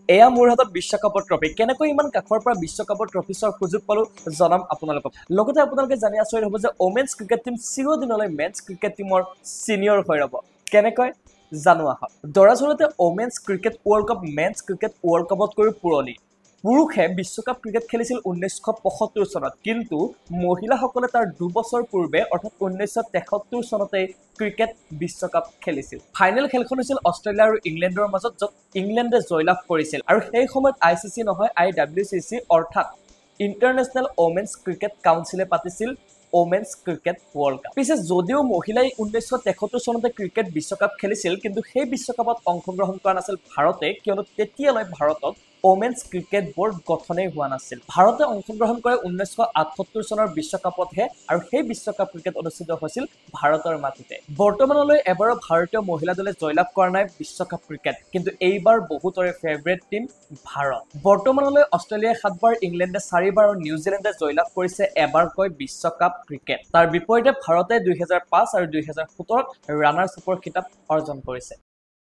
এয়া মোৰ হাতত বিশ্বকাপৰ ট্ৰফি কেনেকৈ ইমান কাখৰ পৰা বিশ্বকাপৰ ট্ৰফি চোৱাৰ সুযোগ পালো জনাম আপোনালোকক লগতে আপোনালোকে জানি আচৰিত হ'ব যে ওমেন্স ক্ৰিকেট টিম চিৰদিনলৈ মেন্স ক্ৰিকেট টিমৰ সিনিয়ৰ হৈ ৰব কেনেকৈ জানো আহক দৰাচলতে women's cricket world cup men's cricket world কাপতকৈ পুৰণি পুৰুষে বিশ্বকাপ ক্ৰিকেট খেলিছিল 1975 চনত কিন্তু মহিলাসকলে তাৰ 2 বছৰ পূৰ্বে অৰ্থাৎ 1973 চনতে ক্ৰিকেট বিশ্বকাপ খেলিছিল ফাইনেল খেলখন হৈছিল অষ্ট্ৰেলিয়া আৰু ইংলেণ্ডৰ মাজত য'ত ইংলেণ্ডে জয়লাভ কৰিছিল আৰু সেই সময়ত আইসিসি নহয় IWCC অৰ্থাৎ ইন্টাৰনেশ্যনেল ওমেন্স ক্ৰিকেট কাউন্সিলে পাতিছিল ওমেন্স ক্ৰিকেট ৱৰ্ল্ড কাপ পিছে যদিও মহিলাই 1973 চনতে ক্ৰিকেট বিশ্বকাপ খেলিছিল কিন্তু সেই বিশ্বকাপত অংশগ্ৰহণ কৰা নাছিল ভাৰতে কিয়নো তেতিয়ালৈ ভাৰতত ওমেন্স ক্ৰিকেট বোৰ্ড গঠনেই হোৱা নাছিল ভাৰতে অংশগ্ৰহণ কৰে 1978 চনৰ বিশ্বকাপতহে আৰু সেই বিশ্বকাপ ক্ৰিকেট অনুষ্ঠিত হৈছিল ভাৰতৰ মাটিতে বৰ্তমানলৈ এবাৰো ভাৰতীয় মহিলা দলে জয়লাভ কৰা নাই বিশ্বকাপ ক্ৰিকেট কিন্তু এইবাৰ বহুতৰে ফেভাৰিট টিম ভাৰত বৰ্তমানলৈ অষ্ট্ৰেলিয়াই 7 বাৰ ইংলেণ্ডে 4 বাৰ আৰু নিউজিলেণ্ডে জয়লাভ কৰিছে এবাৰকৈ বিশ্বকাপ ক্ৰিকেট তাৰ বিপৰীতে ভাৰতে 2005 আৰু 2017 ৰানাৰ্ছ আপৰ খিতাপ অৰ্জন কৰিছে